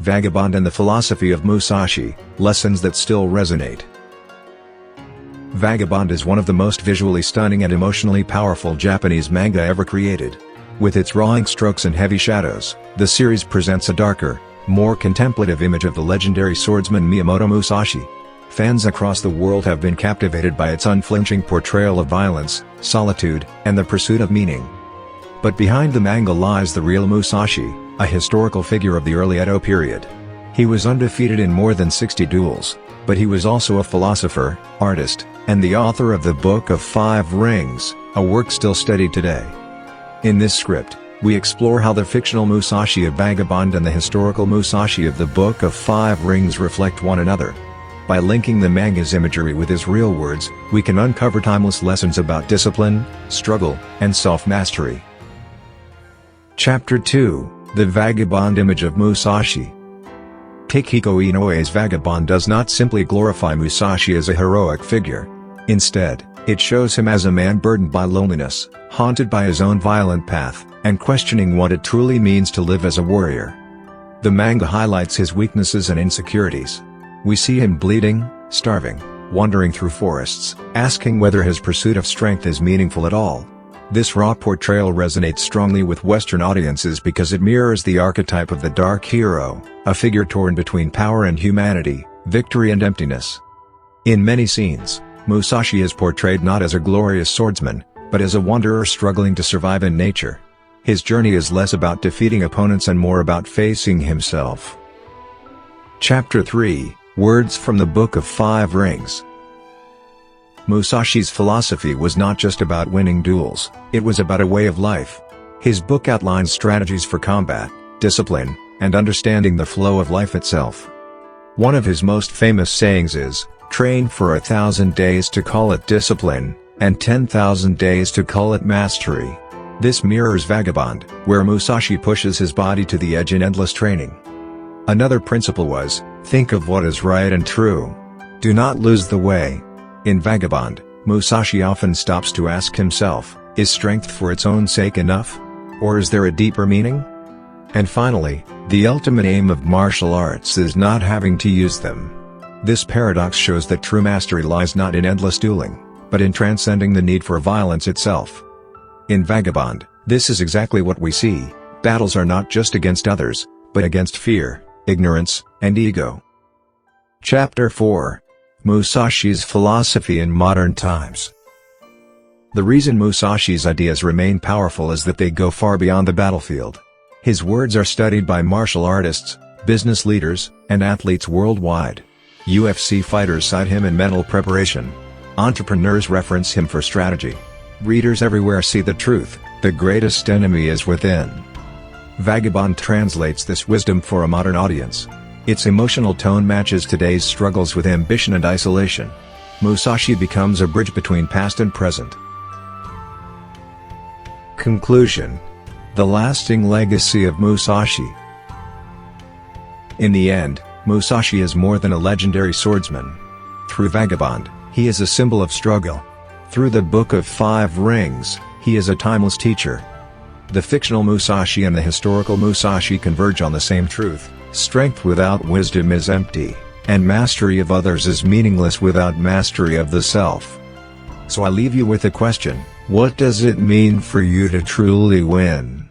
Vagabond and the Philosophy of Musashi, Lessons that Still Resonate. Vagabond is one of the most visually stunning and emotionally powerful Japanese manga ever created. With its rawing strokes and heavy shadows, the series presents a darker, more contemplative image of the legendary swordsman Miyamoto Musashi. Fans across the world have been captivated by its unflinching portrayal of violence, solitude, and the pursuit of meaning. But behind the manga lies the real Musashi, a historical figure of the early Edo period. He was undefeated in more than 60 duels, but he was also a philosopher, artist, and the author of the Book of Five Rings, a work still studied today. In this script, we explore how the fictional Musashi of Vagabond and the historical Musashi of the Book of Five Rings reflect one another. By linking the manga's imagery with his real words, we can uncover timeless lessons about discipline, struggle, and self-mastery. Chapter 2: The Vagabond Image of Musashi. Takehiko Inoue's Vagabond does not simply glorify Musashi as a heroic figure. Instead, it shows him as a man burdened by loneliness, haunted by his own violent path, and questioning what it truly means to live as a warrior. The manga highlights his weaknesses and insecurities. We see him bleeding, starving, wandering through forests, asking whether his pursuit of strength is meaningful at all. This raw portrayal resonates strongly with Western audiences because it mirrors the archetype of the dark hero, a figure torn between power and humanity, victory and emptiness. In many scenes, Musashi is portrayed not as a glorious swordsman, but as a wanderer struggling to survive in nature. His journey is less about defeating opponents and more about facing himself. Chapter 3: Words from the Book of Five Rings. Musashi's philosophy was not just about winning duels, it was about a way of life. His book outlines strategies for combat, discipline, and understanding the flow of life itself. One of his most famous sayings is, "Train for 1,000 days to call it discipline, and 10,000 days to call it mastery." This mirrors Vagabond, where Musashi pushes his body to the edge in endless training. Another principle was, think of what is right and true. Do not lose the way. In Vagabond, Musashi often stops to ask himself, is strength for its own sake enough? Or is there a deeper meaning? And finally, the ultimate aim of martial arts is not having to use them. This paradox shows that true mastery lies not in endless dueling, but in transcending the need for violence itself. In Vagabond, this is exactly what we see. Battles are not just against others, but against fear, ignorance, and ego. Chapter 4: Musashi's Philosophy in Modern Times. The reason Musashi's ideas remain powerful is that they go far beyond the battlefield. His words are studied by martial artists, business leaders, and athletes worldwide. UFC fighters cite him in mental preparation. Entrepreneurs reference him for strategy. Readers everywhere see the truth, the greatest enemy is within. Vagabond translates this wisdom for a modern audience. Its emotional tone matches today's struggles with ambition and isolation. Musashi becomes a bridge between past and present. Conclusion: The lasting legacy of Musashi. In the end, Musashi is more than a legendary swordsman. Through Vagabond, he is a symbol of struggle. Through the Book of Five Rings, he is a timeless teacher. The fictional Musashi and the historical Musashi converge on the same truth: strength without wisdom is empty, and mastery of others is meaningless without mastery of the self. So I leave you with a question: what does it mean for you to truly win?